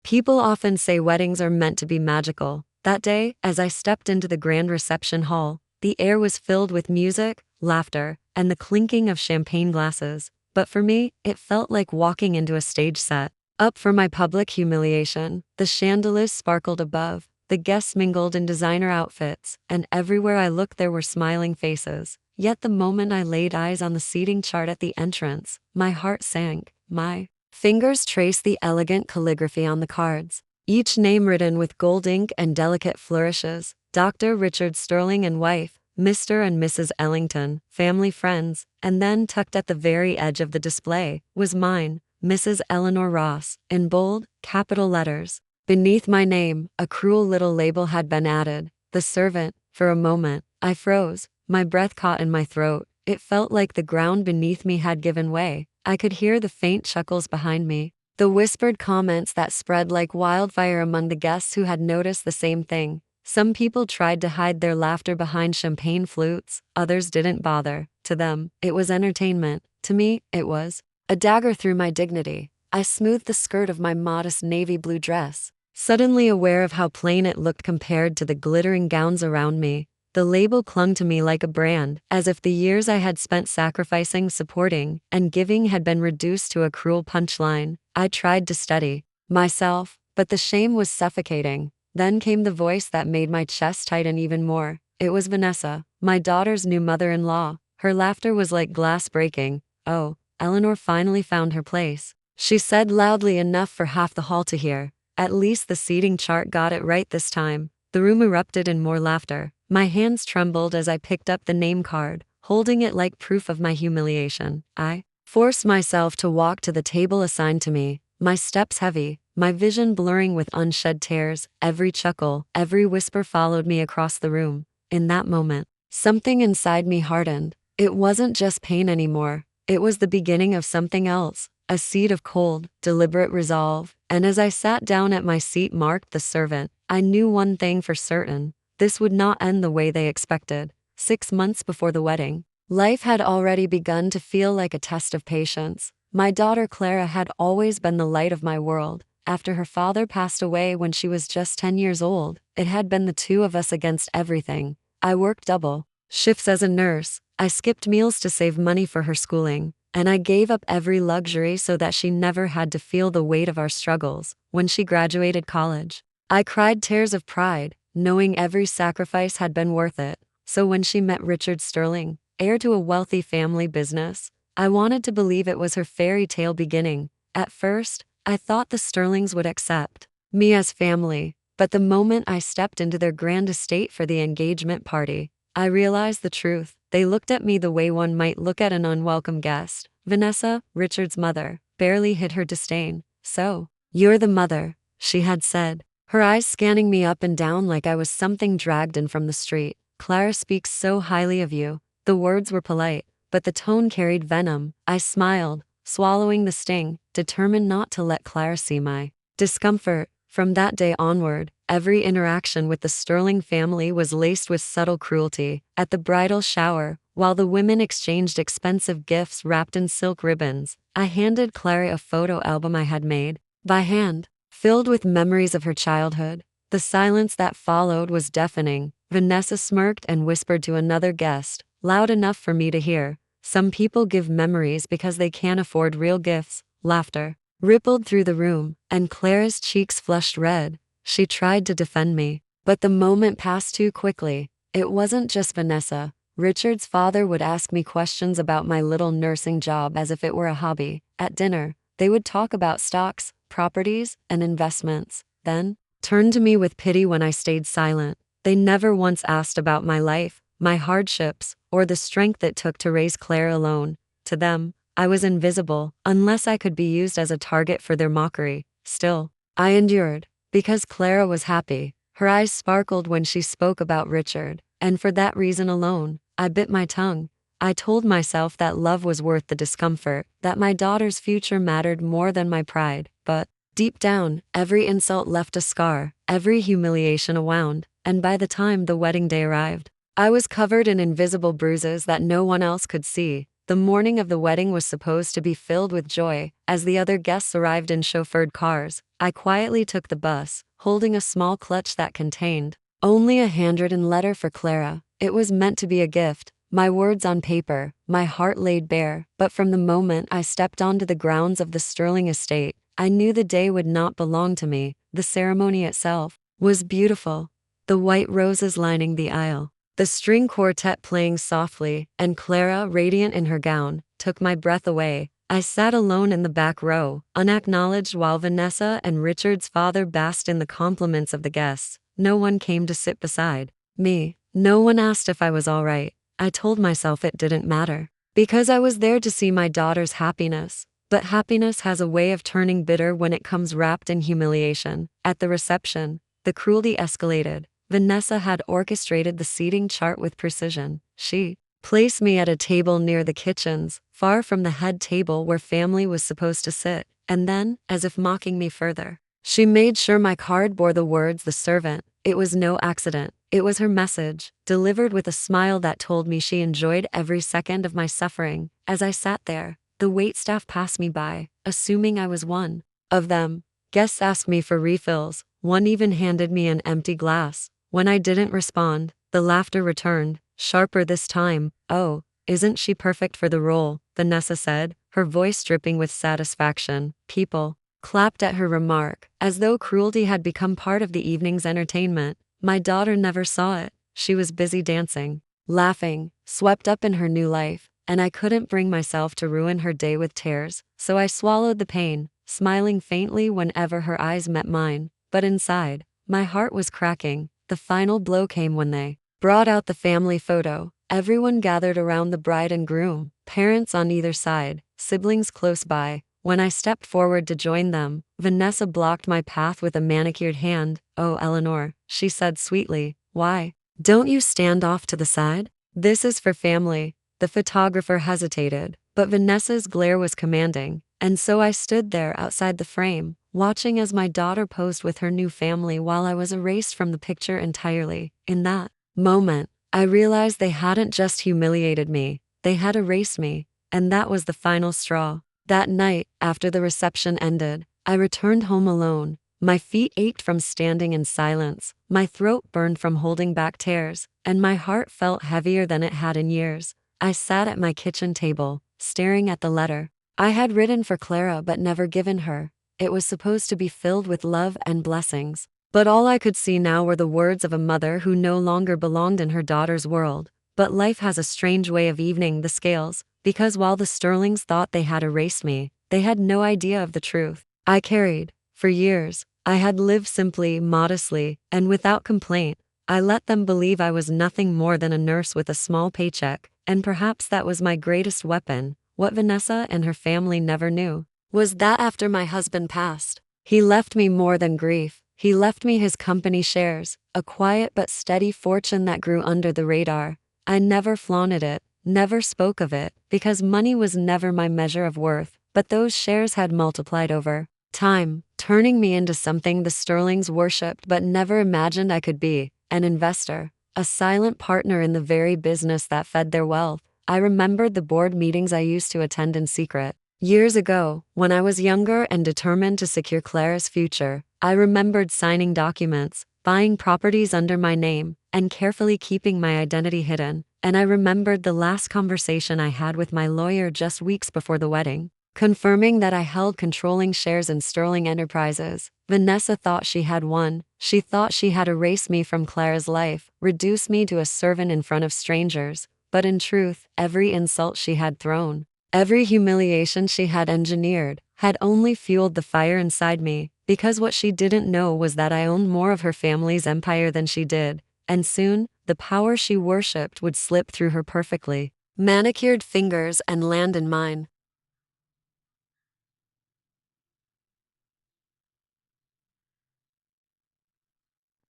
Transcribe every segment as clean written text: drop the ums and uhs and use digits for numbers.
People often say weddings are meant to be magical. That day, as I stepped into the grand reception hall, the air was filled with music, laughter, and the clinking of champagne glasses. But for me, it felt like walking into a stage set. Up for my public humiliation, the chandeliers sparkled above, the guests mingled in designer outfits, and everywhere I looked there were smiling faces. Yet the moment I laid eyes on the seating chart at the entrance, my heart sank. My fingers traced the elegant calligraphy on the cards, each name written with gold ink and delicate flourishes. Dr. Richard Sterling and wife, Mr. and Mrs. Ellington, family friends, and then tucked at the very edge of the display was mine, Mrs. Eleanor Ross, in bold, capital letters. Beneath my name, a cruel little label had been added, the servant. For a moment, I froze, my breath caught in my throat. It felt like the ground beneath me had given way. I could hear the faint chuckles behind me, the whispered comments that spread like wildfire among the guests who had noticed the same thing. Some people tried to hide their laughter behind champagne flutes, others didn't bother. To them, it was entertainment. To me, it was a dagger through my dignity. I smoothed the skirt of my modest navy blue dress, suddenly aware of how plain it looked compared to the glittering gowns around me. The label clung to me like a brand, as if the years I had spent sacrificing, supporting, and giving had been reduced to a cruel punchline. I tried to steady myself, but the shame was suffocating. Then came the voice that made my chest tighten even more. It was Vanessa, my daughter's new mother-in-law. Her laughter was like glass breaking. "Oh, Eleanor finally found her place," she said loudly enough for half the hall to hear. At least the seating chart got it right this time. The room erupted in more laughter. My hands trembled as I picked up the name card, holding it like proof of my humiliation. I forced myself to walk to the table assigned to me, my steps heavy, my vision blurring with unshed tears. Every chuckle, every whisper followed me across the room. In that moment, something inside me hardened. It wasn't just pain anymore. It was the beginning of something else, a seed of cold, deliberate resolve. And as I sat down at my seat marked the servant, I knew one thing for certain. This would not end the way they expected. 6 months before the wedding, life had already begun to feel like a test of patience. My daughter Clara had always been the light of my world. After her father passed away when she was just 10 years old, it had been the two of us against everything. I worked double shifts as a nurse, I skipped meals to save money for her schooling, and I gave up every luxury so that she never had to feel the weight of our struggles. When she graduated college, I cried tears of pride, knowing every sacrifice had been worth it. So when she met Richard Sterling, heir to a wealthy family business, I wanted to believe it was her fairy tale beginning. At first, I thought the Sterlings would accept me as family, but the moment I stepped into their grand estate for the engagement party, I realized the truth. They looked at me the way one might look at an unwelcome guest. Vanessa, Richard's mother, barely hid her disdain. "So, you're the mother," she had said, her eyes scanning me up and down like I was something dragged in from the street. "Clara speaks so highly of you." The words were polite, but the tone carried venom. I smiled, swallowing the sting, determined not to let Clara see my discomfort. From that day onward, every interaction with the Sterling family was laced with subtle cruelty. At the bridal shower, while the women exchanged expensive gifts wrapped in silk ribbons, I handed Clara a photo album I had made by hand, filled with memories of her childhood. The silence that followed was deafening. Vanessa smirked and whispered to another guest, loud enough for me to hear, "Some people give memories because they can't afford real gifts." Laughter rippled through the room, and Clara's cheeks flushed red. She tried to defend me, but the moment passed too quickly. It wasn't just Vanessa. Richard's father would ask me questions about my little nursing job as if it were a hobby. At dinner, they would talk about stocks, properties, and investments, then turn to me with pity when I stayed silent. They never once asked about my life, my hardships, or the strength it took to raise Clara alone. To them, I was invisible, unless I could be used as a target for their mockery. Still, I endured, because Clara was happy. Her eyes sparkled when she spoke about Richard, and for that reason alone, I bit my tongue. I told myself that love was worth the discomfort, that my daughter's future mattered more than my pride. But deep down, every insult left a scar, every humiliation a wound, and by the time the wedding day arrived, I was covered in invisible bruises that no one else could see. The morning of the wedding was supposed to be filled with joy. As the other guests arrived in chauffeured cars, I quietly took the bus, holding a small clutch that contained only a handwritten letter for Clara. It was meant to be a gift, my words on paper, my heart laid bare. But from the moment I stepped onto the grounds of the Sterling estate, I knew the day would not belong to me. The ceremony itself was beautiful. The white roses lining the aisle, the string quartet playing softly, and Clara, radiant in her gown, took my breath away. I sat alone in the back row, unacknowledged, while Vanessa and Richard's father basked in the compliments of the guests. No one came to sit beside me. No one asked if I was all right. I told myself it didn't matter, because I was there to see my daughter's happiness. But happiness has a way of turning bitter when it comes wrapped in humiliation. At the reception, the cruelty escalated. Vanessa had orchestrated the seating chart with precision. She placed me at a table near the kitchens, far from the head table where family was supposed to sit, and then, as if mocking me further, she made sure my card bore the words "the servant." It was no accident. It was her message, delivered with a smile that told me she enjoyed every second of my suffering. As I sat there, the waitstaff passed me by, assuming I was one of them. Guests asked me for refills. One even handed me an empty glass. When I didn't respond, the laughter returned, sharper this time. "Oh, isn't she perfect for the role?" Vanessa said, her voice dripping with satisfaction. People clapped at her remark, as though cruelty had become part of the evening's entertainment. My daughter never saw it. She was busy dancing, laughing, swept up in her new life, and I couldn't bring myself to ruin her day with tears, so I swallowed the pain, smiling faintly whenever her eyes met mine. But inside, my heart was cracking. The final blow came when they brought out the family photo. Everyone gathered around the bride and groom, parents on either side, siblings close by. When I stepped forward to join them, Vanessa blocked my path with a manicured hand. "Oh, Eleanor," she said sweetly, "why don't you stand off to the side? This is for family." The photographer hesitated, but Vanessa's glare was commanding, and so I stood there outside the frame, watching as my daughter posed with her new family while I was erased from the picture entirely. In that moment, I realized they hadn't just humiliated me, they had erased me, and that was the final straw. That night, after the reception ended, I returned home alone. My feet ached from standing in silence, my throat burned from holding back tears, and my heart felt heavier than it had in years. I sat at my kitchen table, staring at the letter I had written for Clara but never given her. It was supposed to be filled with love and blessings, but all I could see now were the words of a mother who no longer belonged in her daughter's world. But life has a strange way of evening the scales, because while the Sterlings thought they had erased me, they had no idea of the truth I carried. For years, I had lived simply, modestly, and without complaint. I let them believe I was nothing more than a nurse with a small paycheck, and perhaps that was my greatest weapon. What Vanessa and her family never knew was that after my husband passed, he left me more than grief. He left me his company shares, a quiet but steady fortune that grew under the radar. I never flaunted it, never spoke of it, because money was never my measure of worth, but those shares had multiplied over time, turning me into something the Sterlings worshipped but never imagined I could be: an investor, a silent partner in the very business that fed their wealth. I remembered the board meetings I used to attend in secret years ago, when I was younger and determined to secure Clara's future. I remembered signing documents, buying properties under my name, and carefully keeping my identity hidden. And I remembered the last conversation I had with my lawyer just weeks before the wedding, confirming that I held controlling shares in Sterling Enterprises. Vanessa thought she had won. She thought she had erased me from Clara's life, reduced me to a servant in front of strangers. But in truth, every insult she had thrown, every humiliation she had engineered, had only fueled the fire inside me, because what she didn't know was that I owned more of her family's empire than she did, and soon, the power she worshipped would slip through her perfectly manicured fingers and land in mine.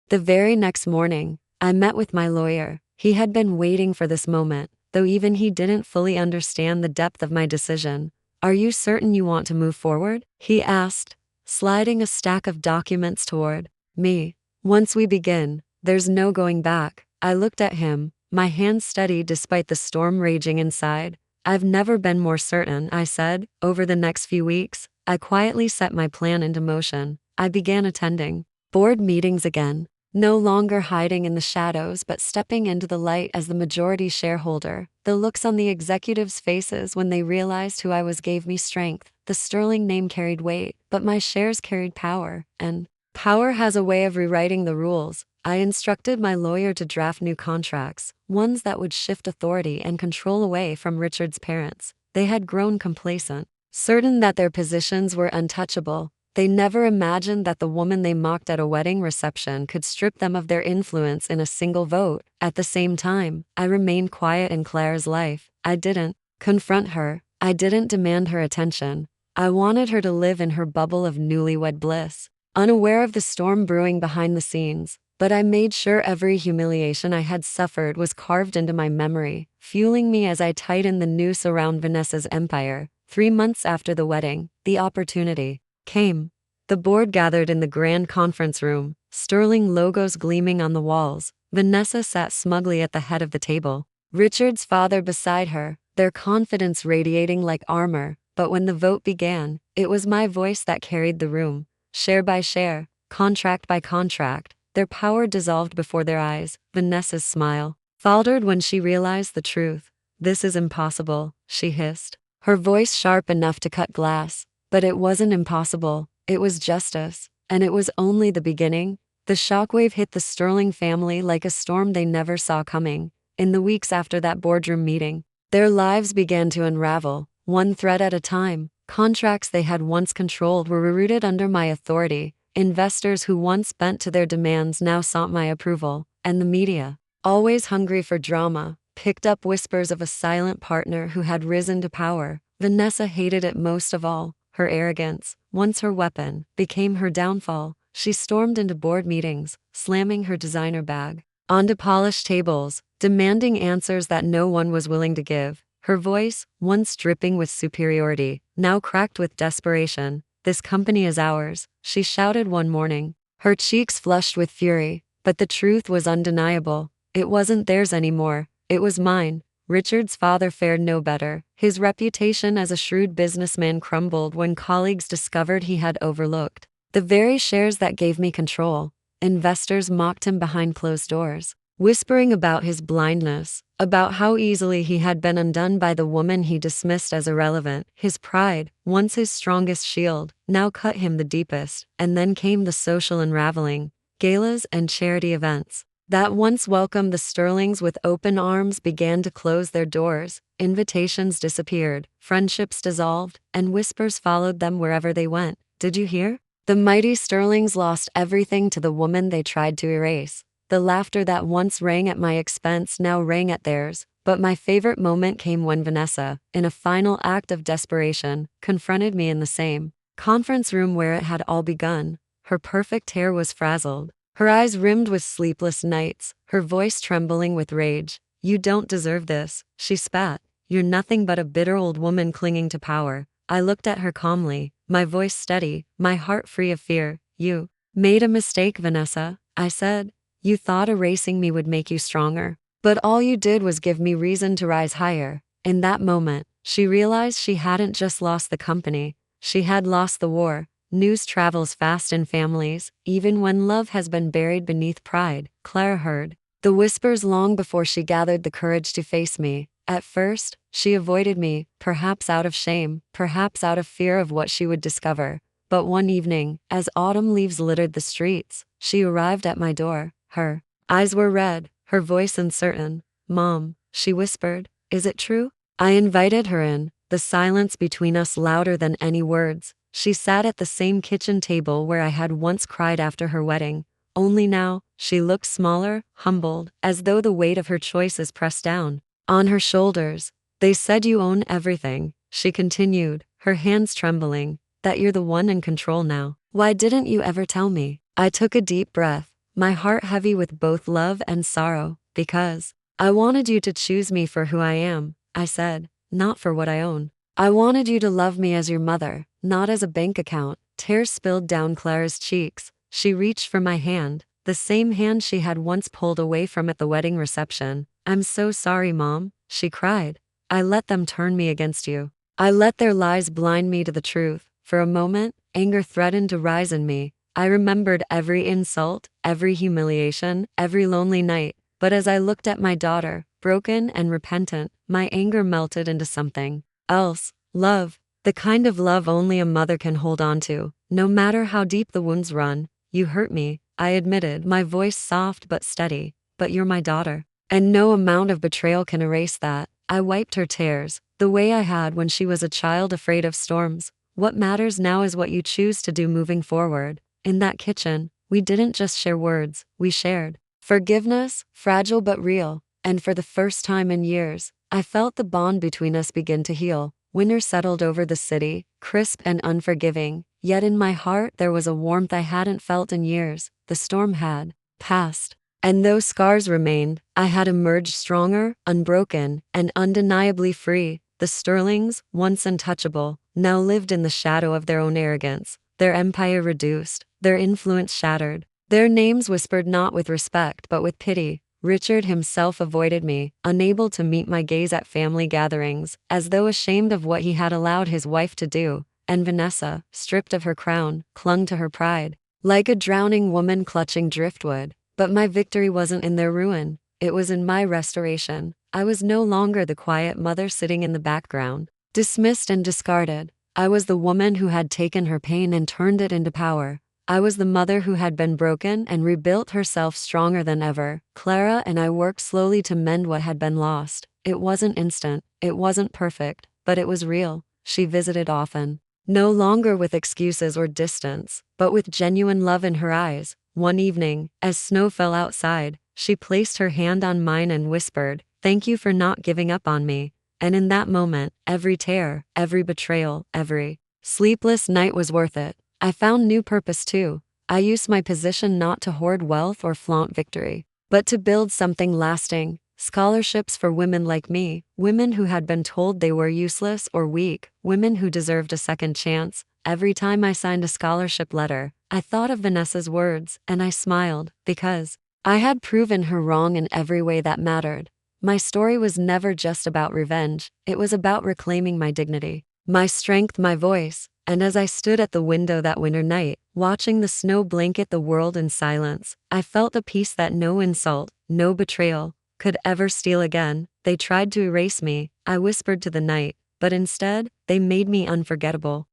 The very next morning, I met with my lawyer. He had been waiting for this moment, though even he didn't fully understand the depth of my decision. "Are you certain you want to move forward?" he asked, sliding a stack of documents toward me. "Once we begin, there's no going back." I looked at him, my hands steady despite the storm raging inside. I've never been more certain, I said. Over the next few weeks, I quietly set my plan into motion. I began attending board meetings again, no longer hiding in the shadows but stepping into the light as the majority shareholder. The looks on the executives' faces when they realized who I was gave me strength. The Sterling name carried weight, but my shares carried power, and power has a way of rewriting the rules. I instructed my lawyer to draft new contracts, ones that would shift authority and control away from Richard's parents. They had grown complacent, certain that their positions were untouchable. They never imagined that the woman they mocked at a wedding reception could strip them of their influence in a single vote. At the same time, I remained quiet in Claire's life. I didn't confront her. I didn't demand her attention. I wanted her to live in her bubble of newlywed bliss, unaware of the storm brewing behind the scenes. But I made sure every humiliation I had suffered was carved into my memory, fueling me as I tightened the noose around Vanessa's empire. 3 months after the wedding, the opportunity came. The board gathered in the grand conference room, Sterling logos gleaming on the walls. Vanessa sat smugly at the head of the table, Richard's father beside her, their confidence radiating like armor. But when the vote began, it was my voice that carried the room. Share by share, contract by contract, their power dissolved before their eyes. Vanessa's smile faltered when she realized the truth. "This is impossible," she hissed, her voice sharp enough to cut glass. But it wasn't impossible, it was justice. And it was only the beginning. The shockwave hit the Sterling family like a storm they never saw coming. In the weeks after that boardroom meeting, their lives began to unravel, one thread at a time. Contracts they had once controlled were rerouted under my authority. Investors who once bent to their demands now sought my approval. And the media, always hungry for drama, picked up whispers of a silent partner who had risen to power. Vanessa hated it most of all. Her arrogance, once her weapon, became her downfall. She stormed into board meetings, slamming her designer bag onto polished tables, demanding answers that no one was willing to give. Her voice, once dripping with superiority, now cracked with desperation. "This company is ours," she shouted one morning, her cheeks flushed with fury. But the truth was undeniable. It wasn't theirs anymore, it was mine. Richard's father fared no better. His reputation as a shrewd businessman crumbled when colleagues discovered he had overlooked the very shares that gave me control. Investors mocked him behind closed doors, whispering about his blindness, about how easily he had been undone by the woman he dismissed as irrelevant. His pride, once his strongest shield, now cut him the deepest. And then came the social unraveling. Galas and charity events that once welcomed the Sterlings with open arms began to close their doors. Invitations disappeared, friendships dissolved, and whispers followed them wherever they went. "Did you hear? The mighty Sterlings lost everything to the woman they tried to erase." The laughter that once rang at my expense now rang at theirs. But my favorite moment came when Vanessa, in a final act of desperation, confronted me in the same conference room where it had all begun. Her perfect hair was frazzled, her eyes rimmed with sleepless nights, her voice trembling with rage. "You don't deserve this," she spat. "You're nothing but a bitter old woman clinging to power." I looked at her calmly, my voice steady, my heart free of fear. "You made a mistake, Vanessa," I said. "You thought erasing me would make you stronger. But all you did was give me reason to rise higher." In that moment, she realized she hadn't just lost the company, she had lost the war. News travels fast in families, even when love has been buried beneath pride. Claire heard the whispers long before she gathered the courage to face me. At first, she avoided me, perhaps out of shame, perhaps out of fear of what she would discover. But one evening, as autumn leaves littered the streets, she arrived at my door. Her eyes were red, her voice uncertain. "Mom," she whispered, "is it true?" I invited her in, the silence between us louder than any words. She sat at the same kitchen table where I had once cried after her wedding. Only now, she looked smaller, humbled, as though the weight of her choices pressed down on her shoulders. "They said you own everything," she continued, her hands trembling, "that you're the one in control now. Why didn't you ever tell me?" I took a deep breath, my heart heavy with both love and sorrow. "Because I wanted you to choose me for who I am," I said, "not for what I own. I wanted you to love me as your mother, not as a bank account." Tears spilled down Claire's cheeks. She reached for my hand, the same hand she had once pulled away from at the wedding reception. "I'm so sorry, Mom," she cried. I let them turn me against you. I let their lies blind me to the truth. For a moment, anger threatened to rise in me. I remembered every insult, every humiliation, every lonely night. But as I looked at my daughter, broken and repentant, my anger melted into something else. Love. The kind of love only a mother can hold on to, no matter how deep the wounds run. You hurt me, I admitted, my voice soft but steady. But you're my daughter. And no amount of betrayal can erase that. I wiped her tears, the way I had when she was a child afraid of storms. What matters now is what you choose to do moving forward. In that kitchen, we didn't just share words, we shared forgiveness, fragile but real. And for the first time in years, I felt the bond between us begin to heal. Winter settled over the city, crisp and unforgiving, yet in my heart there was a warmth I hadn't felt in years. The storm had passed. And though scars remained, I had emerged stronger, unbroken, and undeniably free. The Sterlings, once untouchable, now lived in the shadow of their own arrogance, their empire reduced, their influence shattered. Their names whispered not with respect but with pity. Richard himself avoided me, unable to meet my gaze at family gatherings, as though ashamed of what he had allowed his wife to do. And Vanessa, stripped of her crown, clung to her pride, like a drowning woman clutching driftwood. But my victory wasn't in their ruin, it was in my restoration. I was no longer the quiet mother sitting in the background, dismissed and discarded. I was the woman who had taken her pain and turned it into power. I was the mother who had been broken and rebuilt herself stronger than ever. Clara and I worked slowly to mend what had been lost. It wasn't instant, it wasn't perfect, but it was real. She visited often, no longer with excuses or distance, but with genuine love in her eyes. One evening, as snow fell outside, she placed her hand on mine and whispered, "Thank you for not giving up on me." And in that moment, every tear, every betrayal, every sleepless night was worth it. I found new purpose too. I used my position not to hoard wealth or flaunt victory, but to build something lasting. Scholarships for women like me, women who had been told they were useless or weak, women who deserved a second chance. Every time I signed a scholarship letter, I thought of Vanessa's words, and I smiled, because I had proven her wrong in every way that mattered. My story was never just about revenge, it was about reclaiming my dignity, my strength, my voice. And as I stood at the window that winter night, watching the snow blanket the world in silence, I felt a peace that no insult, no betrayal, could ever steal again. They tried to erase me, I whispered to the night, but instead, they made me unforgettable.